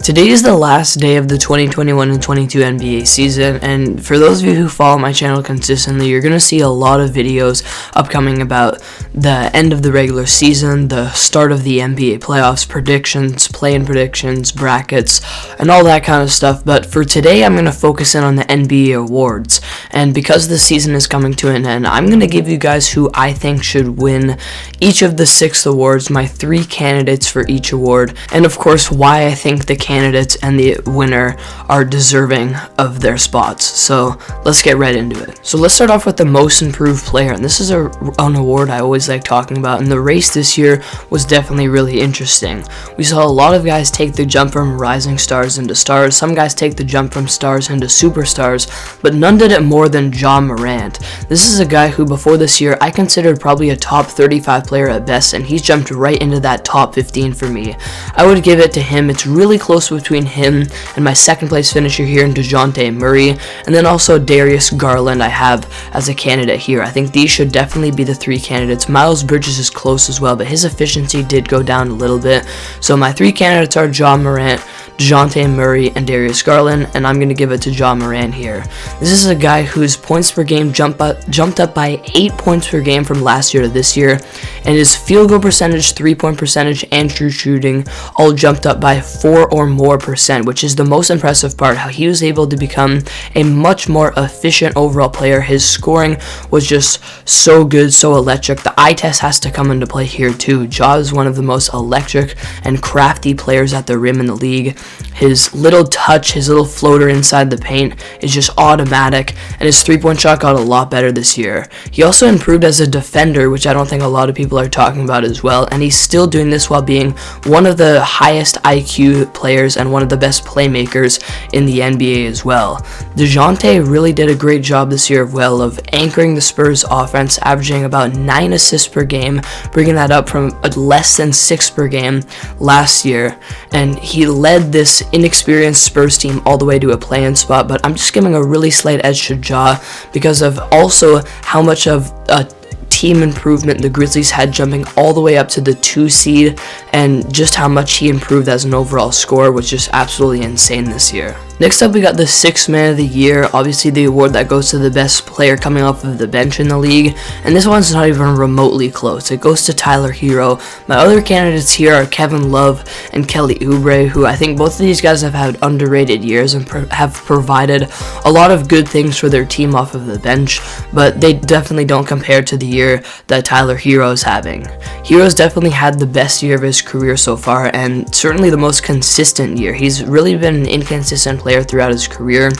Today is the last day of the 2021 and 22 NBA season, and for those of you who follow my channel consistently, you're going to see a lot of videos upcoming about the end of the regular season, the start of the NBA playoffs, predictions, play-in predictions, brackets, and all that kind of stuff. But for today, I'm going to focus in on the NBA awards, and because the season is coming to an end, I'm going to give you guys who I think should win each of the 6 awards, my 3 candidates for each award, and of course why I think the candidates and the winner are deserving of their spots. So let's get right into it. So let's start off with the most improved player, and this is an award I always like talking about, and the race this year was definitely really interesting. We saw a lot of guys take the jump from rising stars into stars, some guys take the jump from stars into superstars, but none did it more than Ja Morant. This is a guy who before this year I considered probably a top 35 player at best, and he's jumped right into that top 15 for me. I would give it to him. It's really close between him and my second place finisher here in DeJounte Murray, and then also Darius Garland I have as a candidate here. I think these should definitely be the 3 candidates. Miles Bridges is close as well, but his efficiency did go down a little bit. So my 3 candidates are Ja Morant, DeJounte Murray, and Darius Garland, and I'm going to give it to Ja Morant here. This is a guy whose points per game jumped up by 8 points per game from last year to this year, and his field goal percentage, 3-point percentage, and true shooting all jumped up by 4 or more percent, which is the most impressive part, how he was able to become a much more efficient overall player. His scoring was just so good, so electric. The eye test has to come into play here too. Ja is one of the most electric and crafty players at the rim in the league. His little touch, his little floater inside the paint is just automatic, and his 3-point shot got a lot better this year. He also improved as a defender, which I don't think a lot of people are talking about as well, and he's still doing this while being one of the highest IQ players and one of the best playmakers in the NBA as well. DeJounte really did a great job this year of anchoring the Spurs offense, averaging about 9 assists per game, bringing that up from less than 6 per game last year, and he led this inexperienced Spurs team all the way to a play-in spot. But I'm just giving a really slight edge to Ja because of also how much of a team improvement the Grizzlies had, jumping all the way up to the 2 seed, and just how much he improved as an overall scorer was just absolutely insane this year. Next up, we got the 6th Man of the Year, obviously the award that goes to the best player coming off of the bench in the league, and this one's not even remotely close. It goes to Tyler Herro. My other candidates here are Kevin Love and Kelly Oubre, who I think both of these guys have had underrated years and have provided a lot of good things for their team off of the bench, but they definitely don't compare to the year that Tyler Herro is having. Herro's definitely had the best year of his career so far, and certainly the most consistent year. He's really been an inconsistent player throughout his career,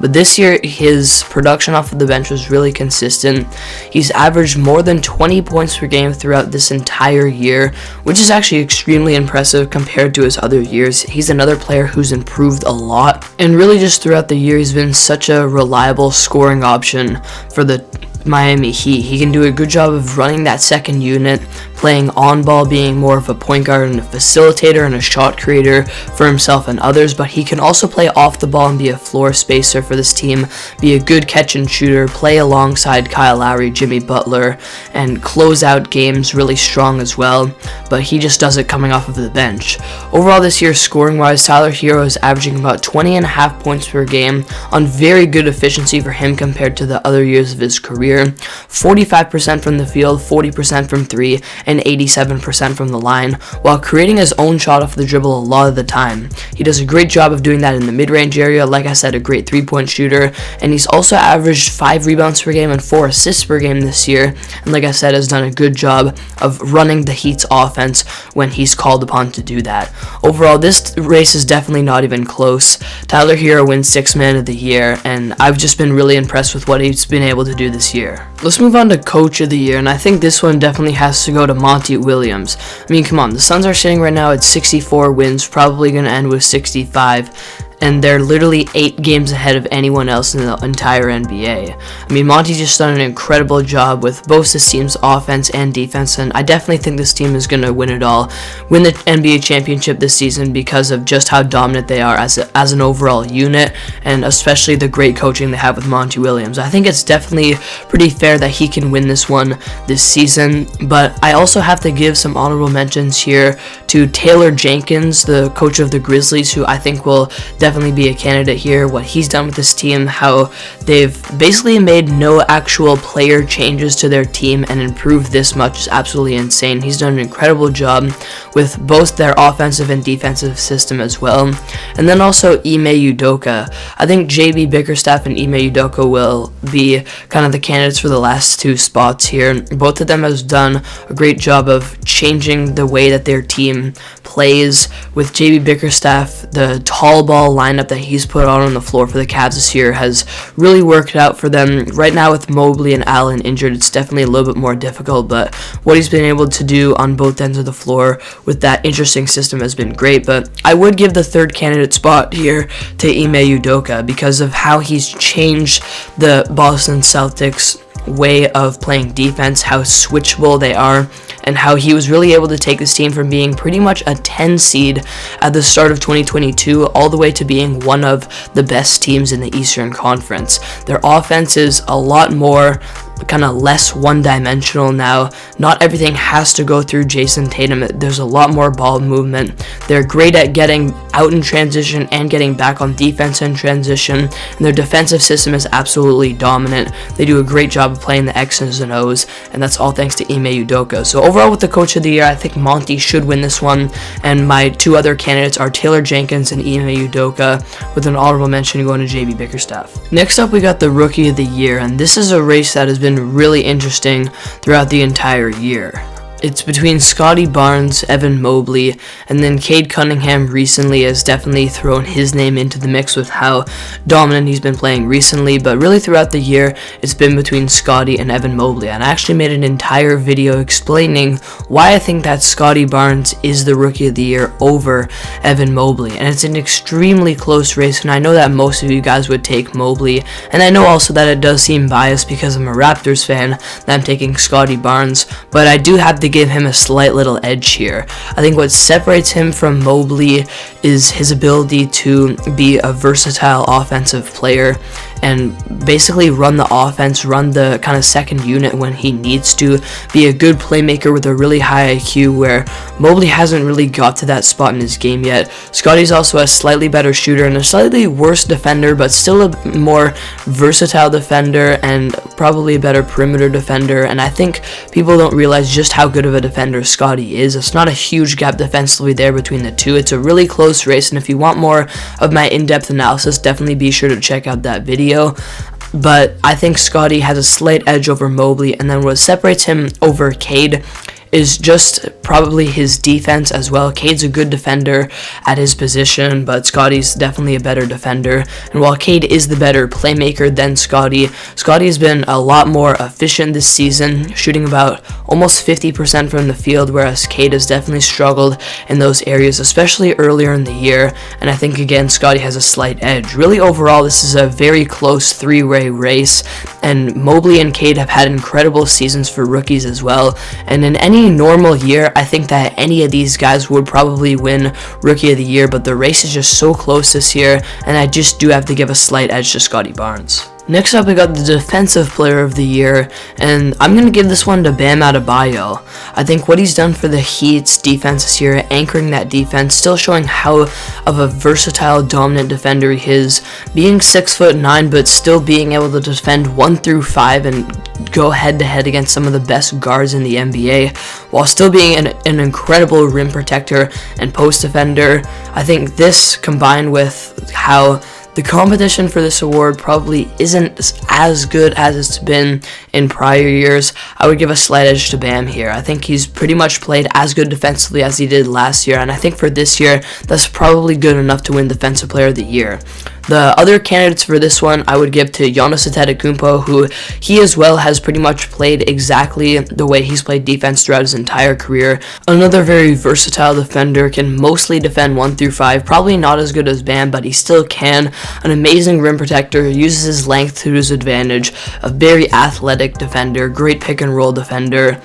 but this year his production off of the bench was really consistent. He's averaged more than 20 points per game throughout this entire year, which is actually extremely impressive compared to his other years. He's another player who's improved a lot, and really just throughout the year he's been such a reliable scoring option for the Miami Heat. He can do a good job of running that second unit, playing on ball, being more of a point guard and a facilitator and a shot creator for himself and others, but he can also play off the ball and be a floor spacer for this team, be a good catch and shooter, play alongside Kyle Lowry, Jimmy Butler, and close out games really strong as well, but he just does it coming off of the bench. Overall this year, scoring wise, Tyler Herro is averaging about 20.5 points per game on very good efficiency for him compared to the other years of his career. 45% from the field, 40% from 3, and 87% from the line, while creating his own shot off the dribble a lot of the time. He does a great job of doing that in the mid-range area, like I said, a great 3-point shooter, and he's also averaged 5 rebounds per game and 4 assists per game this year, and like I said, has done a good job of running the Heat's offense when he's called upon to do that. Overall, this race is definitely not even close. Tyler Herro wins 6th Man of the Year, and I've just been really impressed with what he's been able to do this year. Let's move on to Coach of the Year, and I think this one definitely has to go to Monty Williams. I mean, come on, the Suns are sitting right now at 64 wins, probably going to end with 65. and they're literally 8 games ahead of anyone else in the entire NBA. I mean, Monty's just done an incredible job with both this team's offense and defense, and I definitely think this team is going to win it all, win the NBA championship this season because of just how dominant they are as an overall unit, and especially the great coaching they have with Monty Williams. I think it's definitely pretty fair that he can win this one this season, but I also have to give some honorable mentions here to Taylor Jenkins, the coach of the Grizzlies, who I think will definitely be a candidate here. What he's done with this team, how they've basically made no actual player changes to their team and improved this much is absolutely insane. He's done an incredible job with both their offensive and defensive system as well. And then also Ime Udoka. I think JB Bickerstaff and Ime Udoka will be kind of the candidates for the last 2 spots here. Both of them have done a great job of changing the way that their team plays. With JB Bickerstaff, the tall ball lineup that he's put on the floor for the Cavs this year has really worked out for them. Right now with Mobley and Allen injured, it's definitely a little bit more difficult, but what he's been able to do on both ends of the floor with that interesting system has been great. But I would give the 3rd candidate spot here to Ime Udoka because of how he's changed the Boston Celtics way of playing defense, how switchable they are, and how he was really able to take this team from being pretty much a 10 seed at the start of 2022 all the way to being one of the best teams in the Eastern Conference. Their offense is a lot more kind of less one-dimensional now. Not everything has to go through Jason Tatum. There's a lot more ball movement. They're great at getting out in transition and getting back on defense in transition, and their defensive system is absolutely dominant. They do a great job of playing the X's and O's, and that's all thanks to Ime Udoka. So overall, with the coach of the year, I think Monty should win this one, and my 2 other candidates are Taylor Jenkins and Ime Udoka, with an honorable mention going to JB Bickerstaff. Next up, we got the rookie of the year, and this is a race that has been really interesting throughout the entire year. It's between Scottie Barnes, Evan Mobley, and then Cade Cunningham recently has definitely thrown his name into the mix with how dominant he's been playing recently, but really throughout the year, it's been between Scottie and Evan Mobley. And I actually made an entire video explaining why I think that Scottie Barnes is the Rookie of the Year over Evan Mobley. And it's an extremely close race, and I know that most of you guys would take Mobley, and I know also that it does seem biased because I'm a Raptors fan that I'm taking Scottie Barnes, but I do have to give him a slight little edge here. I think what separates him from Mobley is his ability to be a versatile offensive player and basically run the offense, run the kind of second unit when he needs to, be a good playmaker with a really high IQ where Mobley hasn't really got to that spot in his game yet. Scottie's also a slightly better shooter and a slightly worse defender, but still a more versatile defender and probably a better perimeter defender, and I think people don't realize just how good of a defender Scottie is. It's not a huge gap defensively there between the two. It's a really close race, and if you want more of my in-depth analysis, definitely be sure to check out that video. But I think Scottie has a slight edge over Mobley, and then what separates him over Cade is just probably his defense as well. Cade's a good defender at his position, but Scottie's definitely a better defender. And while Cade is the better playmaker than Scottie, Scottie's been a lot more efficient this season, shooting about almost 50% from the field, whereas Cade has definitely struggled in those areas, especially earlier in the year. And I think, again, Scottie has a slight edge. Really, overall, this is a very close 3-way race, and Mobley and Cade have had incredible seasons for rookies as well. And in any normal year, I think that any of these guys would probably win Rookie of the Year, but the race is just so close this year, and I just do have to give a slight edge to Scottie Barnes. Next up, we got the Defensive Player of the Year, and I'm going to give this one to Bam Adebayo. I think what he's done for the Heat's defense this year, anchoring that defense, still showing how of a versatile, dominant defender he is, being 6'9", but still being able to defend 1 through 5 and go head-to-head against some of the best guards in the NBA, while still being an incredible rim protector and post defender. I think this, combined with how the competition for this award probably isn't as good as it's been in prior years, I would give a slight edge to Bam here. I think he's pretty much played as good defensively as he did last year, and I think for this year, that's probably good enough to win Defensive Player of the Year. The other candidates for this one I would give to Giannis Antetokounmpo, who he as well has pretty much played exactly the way he's played defense throughout his entire career. Another very versatile defender, can mostly defend 1 through 5, probably not as good as Bam, but he still can. An amazing rim protector, uses his length to his advantage, a very athletic defender, great pick and roll defender.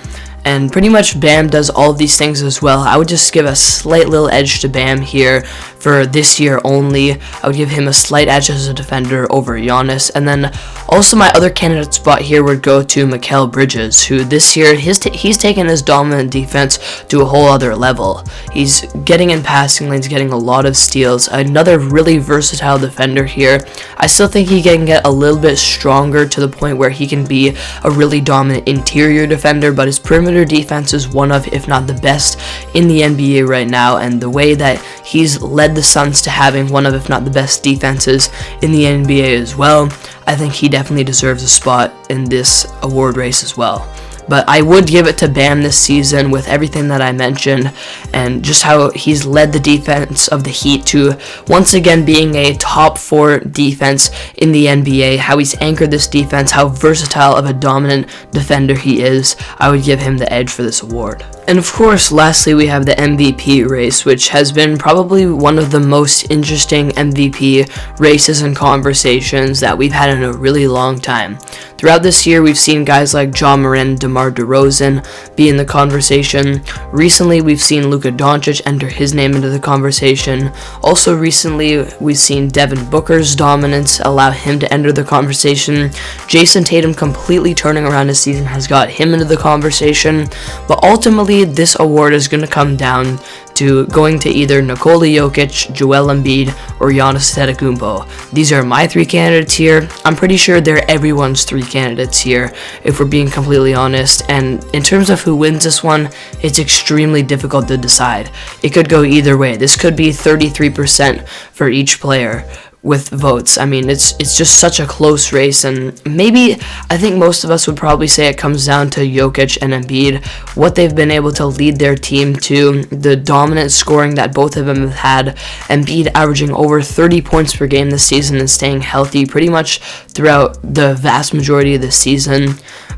And pretty much Bam does all of these things as well. I would just give a slight little edge to Bam here for this year only. I would give him a slight edge as a defender over Giannis. And then also my other candidate spot here would go to Mikal Bridges, who this year he's taken his dominant defense to a whole other level. He's getting in passing lanes, getting a lot of steals. Another really versatile defender here. I still think he can get a little bit stronger to the point where he can be a really dominant interior defender, but his perimeter defense is one of, if not the best in the NBA right now, and the way that he's led the Suns to having one of, if not the best defenses in the NBA as well, I think he definitely deserves a spot in this award race as well. But I would give it to Bam this season with everything that I mentioned and just how he's led the defense of the Heat to once again being a top 4 defense in the NBA, how he's anchored this defense, how versatile of a dominant defender he is. I would give him the edge for this award. And of course, lastly, we have the MVP race, which has been probably one of the most interesting MVP races and conversations that we've had in a really long time. Throughout this year, we've seen guys like Ja Morant, DeMar DeRozan be in the conversation. Recently, we've seen Luka Doncic enter his name into the conversation. Also recently, we've seen Devin Booker's dominance allow him to enter the conversation. Jason Tatum completely turning around his season has got him into the conversation. But ultimately, this award is going to come down to going to either Nikola Jokic, Joel Embiid, or Giannis Antetokounmpo. These are my 3 candidates here. I'm pretty sure they're everyone's 3 candidates here, if we're being completely honest. And in terms of who wins this one, it's extremely difficult to decide. It could go either way. This could be 33% for each player with votes. I mean, it's just such a close race, and maybe I think most of us would probably say it comes down to Jokic and Embiid, what they've been able to lead their team to, the dominant scoring that both of them have had. Embiid averaging over 30 points per game this season and staying healthy pretty much throughout the vast majority of the season.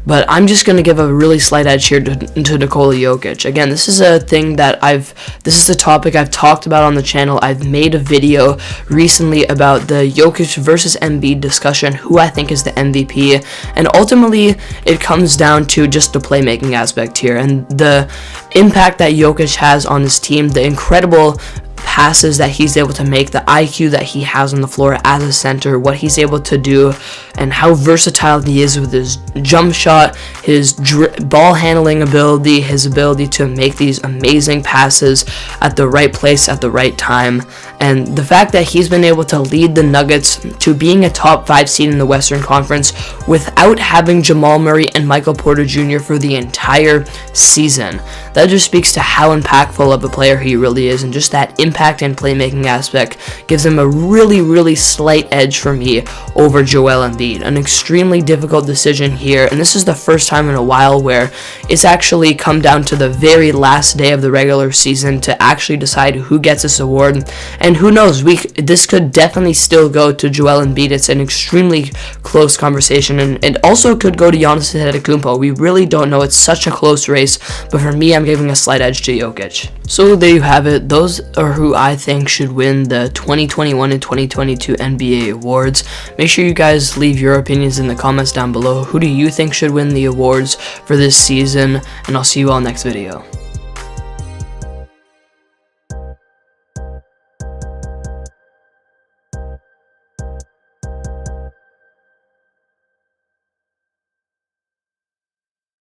But I'm just going to give a really slight edge here to Nikola Jokic. Again, this is a thing that this is a topic I've talked about on the channel. I've made a video recently about the Jokic versus Embiid discussion, who I think is the MVP. And ultimately, it comes down to just the playmaking aspect here and the impact that Jokic has on his team, the incredible passes that he's able to make, the IQ that he has on the floor as a center, what he's able to do, and how versatile he is with his jump shot, his ball handling ability, his ability to make these amazing passes at the right place at the right time. And the fact that he's been able to lead the Nuggets to being a top 5 seed in the Western Conference without having Jamal Murray and Michael Porter Jr. for the entire season, that just speaks to how impactful of a player he really is, and just that impact and playmaking aspect gives him a really, really slight edge for me over Joel Embiid. An extremely difficult decision here, and this is the first time in a while where it's actually come down to the very last day of the regular season to actually decide who gets this award. And who knows, this could definitely still go to Joel Embiid. It's an extremely close conversation, and it also could go to Giannis Antetokounmpo. We really don't know. It's such a close race, but for me, I'm giving a slight edge to Jokic. So there you have it. Those are who I think should win the 2021 and 2022 NBA awards. Make sure you guys leave your opinions in the comments down below. Who do you think should win the awards for this season? And I'll see you all next video.